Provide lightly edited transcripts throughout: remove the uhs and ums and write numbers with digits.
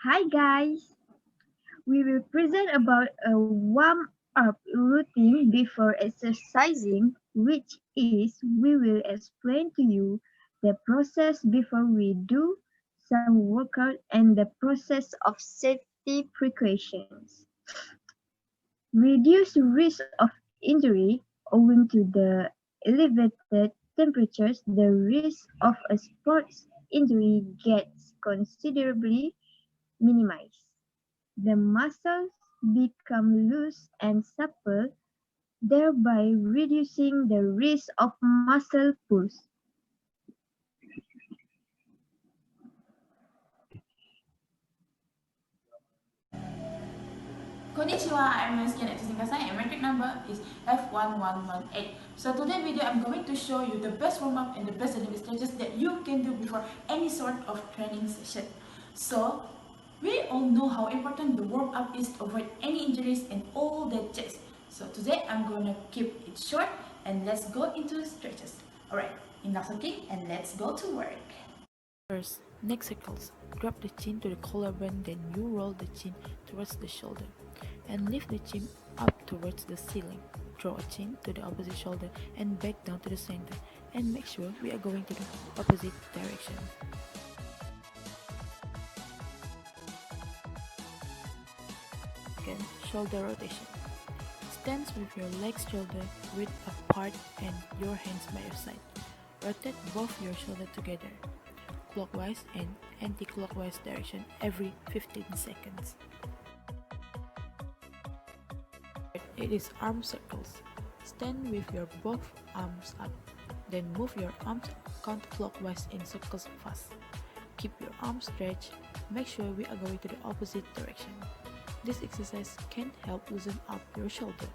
Hi guys, we will present about a warm-up routine before exercising, which is we will explain to you the process before we do some workout and the process of safety precautions. Reduce risk of injury owing to the elevated temperatures, the risk of a sports injury gets considerably minimized. The muscles become loose and supple, thereby reducing the risk of muscle pulls. Konnichiwa, I'm Ms. Janet Singkasai and my grade number is F1118. So today video I'm going to show you the best warm-up and the best dynamic stretches that you can do before any sort of training session. So we all know how important the warm-up is to avoid any injuries and all that jazz. So today I'm gonna keep it short and let's go into stretches. Alright, enough talking and let's go to work. First, neck circles. Drop the chin to the collarbone, then you roll the chin towards the shoulder and lift the chin up towards the ceiling. Draw a chin to the opposite shoulder and back down to the center, and make sure we are going to the opposite direction. Second, shoulder rotation. Stand with your legs shoulder width apart and your hands by your side. Rotate both your shoulders together, clockwise and anti-clockwise direction every 15 seconds. It is arm circles. Stand with your both arms up, then move your arms counterclockwise in circles fast. Keep your arms stretched. Make sure we are going to the opposite direction. This exercise can help loosen up your shoulder.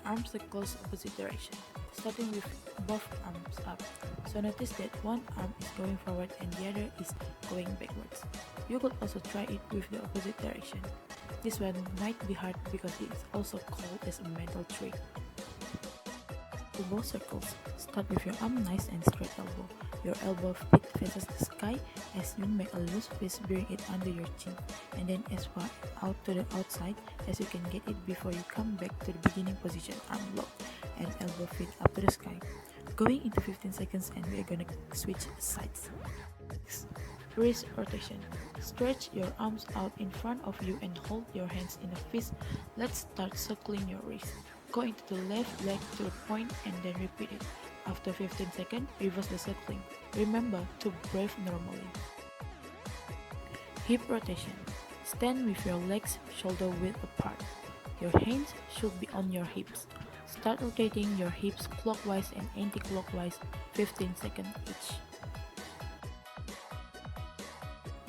Arm circles opposite direction, starting with both arms up. So notice that one arm is going forward and the other is going backwards. You could also try it with the opposite direction. This one might be hard because it is also called as a mental trick. Elbow circles. Start with your arm nice and straight elbow. Your elbow pit faces the sky as you make a loose fist, bring it under your chin, and then as far out to the outside as you can get it before you come back to the beginning position, arm lock and elbow feet up to the sky. Going into 15 seconds and we are gonna switch sides. Wrist rotation. Stretch your arms out in front of you and hold your hands in a fist. Let's start circling your wrist. Go into the left leg to the point and then repeat it. After 15 seconds, reverse the circling. Remember to breathe normally. Hip rotation. Stand with your legs shoulder width apart. Your hands should be on your hips. Start rotating your hips clockwise and anti-clockwise 15 seconds each.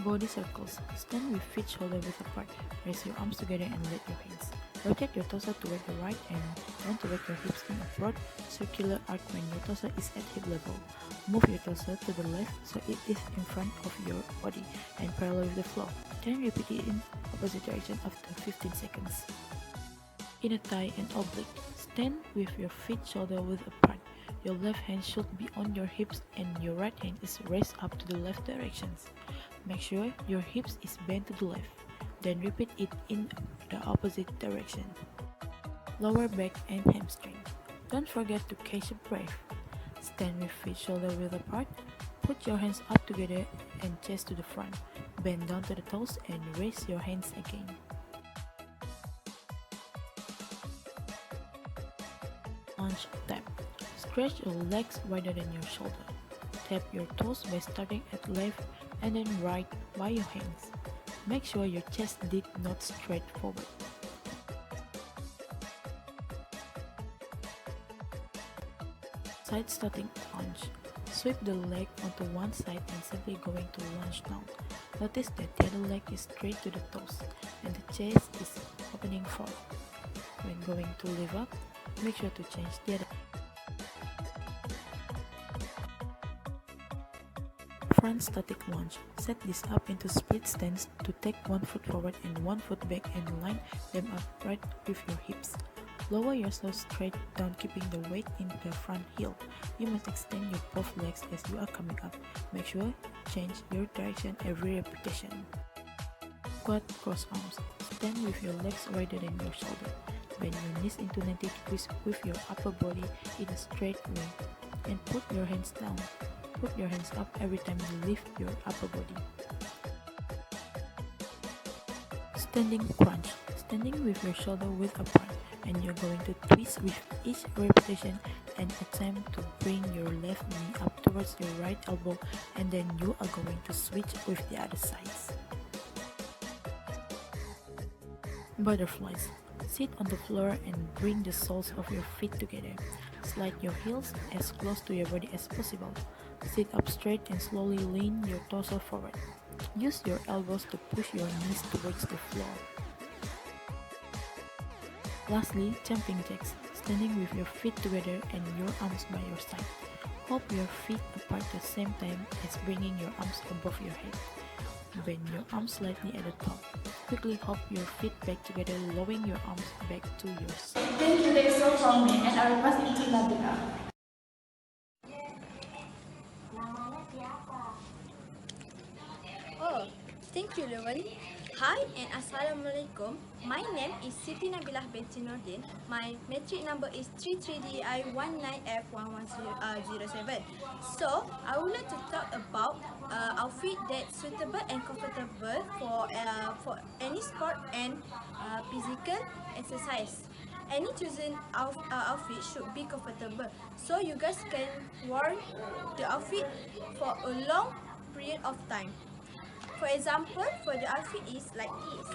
Body circles. Stand with feet shoulder width apart. Raise your arms together and let your hands. Rotate your torso toward the right and then toward your hips in a broad circular arc when your torso is at hip level. Move your torso to the left so it is in front of your body and parallel with the floor. Then repeat it in opposite direction after 15 seconds. Inner thigh and oblique. Stand with your feet shoulder width apart. Your left hand should be on your hips and your right hand is raised up to the left directions. Make sure your hips is bent to the left. Then repeat it in the opposite direction. Lower back and hamstring. Don't forget to catch a breath. Stand with feet shoulder width apart. Put your hands up together and chest to the front. Bend down to the toes and raise your hands again. Lunge tap. Stretch your legs wider than your shoulder. Tap your toes by starting at left and then right by your hands. Make sure your chest did not straight forward. Side starting lunge. Sweep the leg onto one side and simply going to lunge down. Notice that the other leg is straight to the toes and the chest is opening forward. When going to lift up, make sure to change the other. Front static lunge. Set this up into split stance to take one foot forward and one foot back and line them up right with your hips. Lower yourself straight down, keeping the weight in the front heel. You must extend your both legs as you are coming up. Make sure change your direction every repetition. Squat cross arms. Stand with your legs wider than your shoulder. Bend your knees into 90 degrees with your upper body in a straight way. And put your hands down. Put your hands up every time you lift your upper body. Standing crunch. Standing with your shoulder width apart, and you're going to twist with each repetition and attempt to bring your left knee up towards your right elbow, and then you are going to switch with the other sides. Butterflies. Sit on the floor and bring the soles of your feet together. Slide your heels as close to your body as possible. Sit up straight and slowly lean your torso forward. Use your elbows to push your knees towards the floor. Lastly, jumping jacks. Standing with your feet together and your arms by your side. Hop your feet apart at the same time as bringing your arms above your head. Bend your arms slightly at the top. Quickly hop your feet back together, lowering your arms back to your side. Thank you, that's all from me, and I will pass it to Nabila. Oh, thank you, Lewin. Hi and Assalamualaikum. My name is Siti Nabilah binti Nordin. My metric number is 33DI19F11007. So, I would like to talk about outfit that's suitable and comfortable for any sport and physical exercise. Any chosen outfit should be comfortable, so you guys can wear the outfit for a long period of time. For example, for the outfit is like this.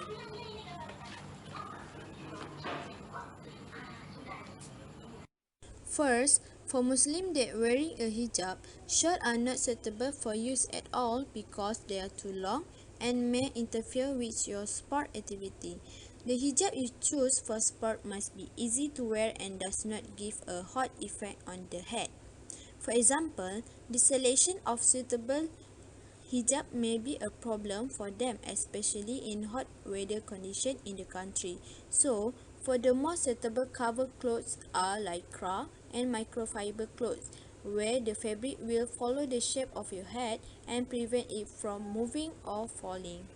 First, for Muslim that wearing a hijab, shorts are not suitable for use at all because they are too long and may interfere with your sport activity. The hijab you choose for sport must be easy to wear and does not give a hot effect on the head. For example, the selection of suitable hijab may be a problem for them, especially in hot weather conditions in the country. So, for the more suitable cover clothes are lycra and microfiber clothes, where the fabric will follow the shape of your head and prevent it from moving or falling.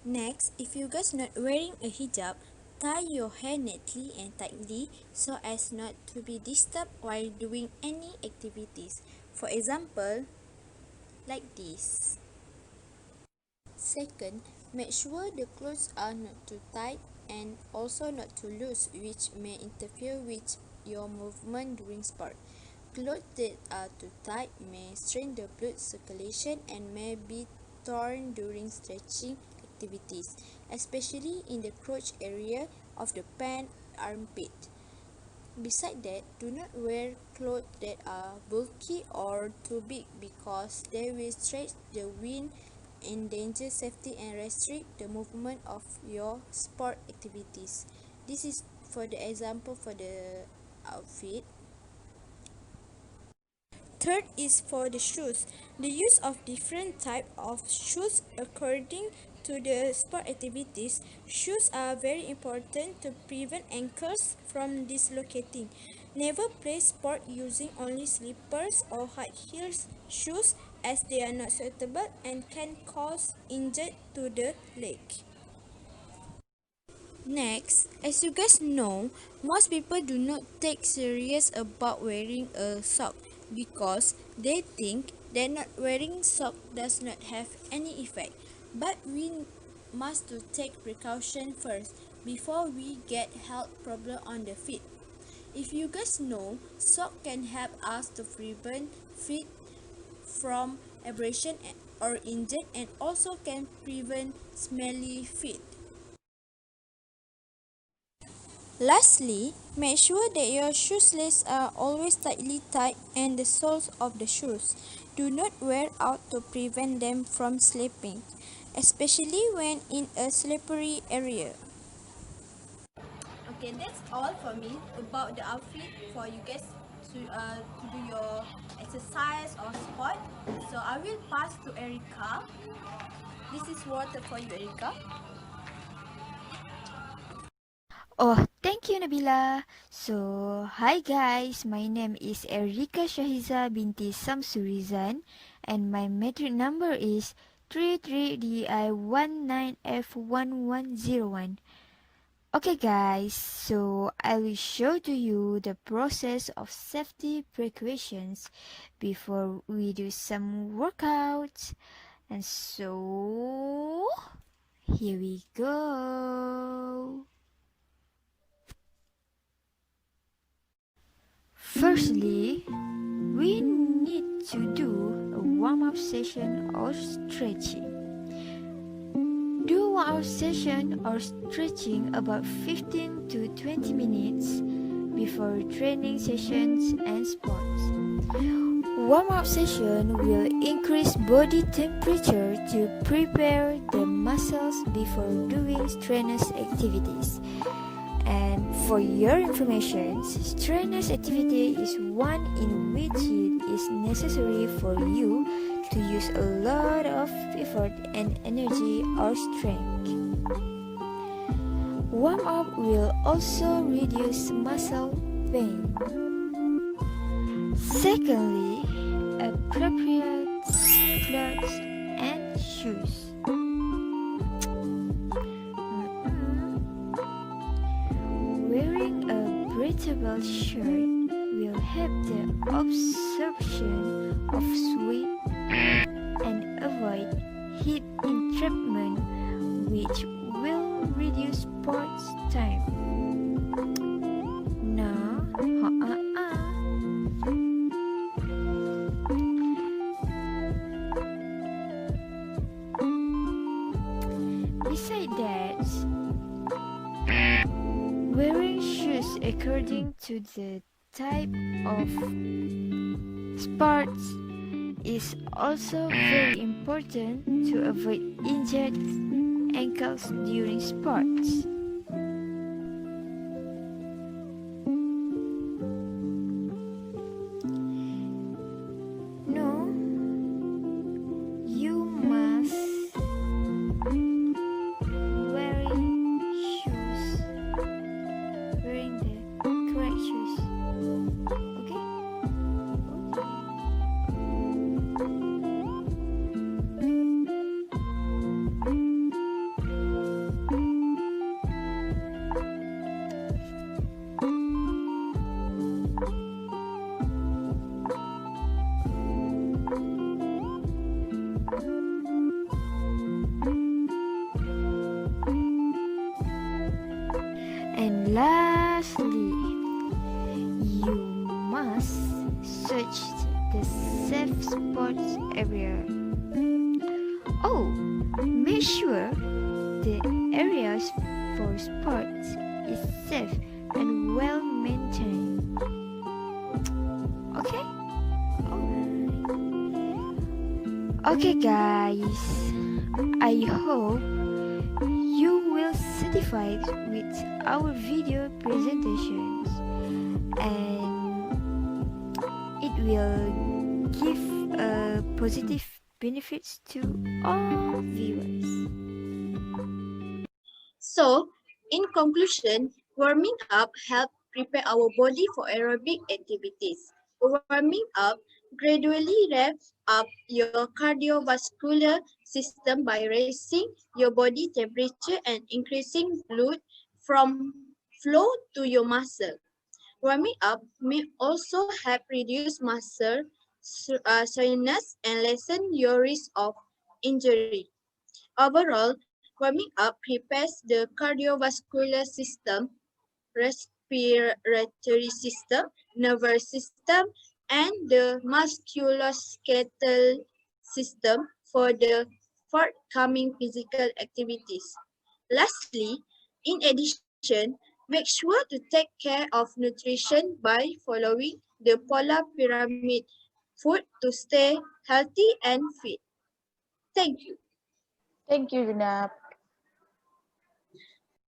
Next, if you guys not wearing a hijab, tie your hair neatly and tightly so as not to be disturbed while doing any activities. For example, like this. Second, make sure the clothes are not too tight and also not too loose, which may interfere with your movement during sport. Clothes that are too tight may strain the blood circulation and may be torn during stretching activities, especially in the crotch area of the pant armpit. Besides that, do not wear clothes that are bulky or too big because they will stretch the wind, endanger safety and restrict the movement of your sport activities. This is for the example for the outfit. Third is for the shoes. The use of different type of shoes according to the sport activities. Shoes are very important to prevent ankles from dislocating. Never play sport using only slippers or high heels shoes as they are not suitable and can cause injury to the leg. Next, as you guys know, most people do not take serious about wearing a sock because they think that not wearing sock does not have any effect. But we must to take precaution first before we get health problem on the feet. If you guys know, sock can help us to prevent feet from abrasion or injury and also can prevent smelly feet. Lastly, make sure that your shoe laces are always tightly tied and the soles of the shoes do not wear out to prevent them from slipping, especially when in a slippery area. Okay, that's all for me about the outfit for you guys to do your exercise or sport. So I will pass to Erica. This is water for you, Erica. Oh, thank you, Nabila. So, hi guys, my name is Erika Shahiza binti Samsurizan, and my metric number is 33DI19F1101. Okay, guys, so I will show to you the process of safety precautions before we do some workouts. And so, here we go. Firstly, we need to do a warm-up session or stretching. Do warm-up session or stretching about 15 to 20 minutes before training sessions and sports. Warm-up session will increase body temperature to prepare the muscles before doing strenuous activities. And for your information, strenuous activity is one in which it is necessary for you to use a lot of effort and energy or strength. Warm up will also reduce muscle pain. Secondly, appropriate clothes and shoes. Wearing a breathable shirt will help the absorption of sweat and avoid heat entrapment, which will reduce sports time. Now, Besides that, wearing shoes according to the type of sports is also very important to avoid injured ankles during sports. No, you must wearing shoes, wearing the correct shoes. Okay? And lastly, you must search the safe spots area. Oh, make sure the areas for sports is safe and well maintained. Okay? Okay, guys. I hope you will satisfied with our video presentations and it will give positive benefits to all viewers. So, in conclusion, warming up helps prepare our body for aerobic activities. Warming up gradually revs up your cardiovascular system by raising your body temperature and increasing blood from flow to your muscle. Warming up may also help reduce muscle soreness and lessen your risk of injury. Overall, warming up prepares the cardiovascular system, respiratory system, nervous system, and the musculoskeletal system for the forthcoming physical activities. Lastly, in addition, make sure to take care of nutrition by following the polar pyramid food to stay healthy and fit. Thank you. Thank you, Gunap.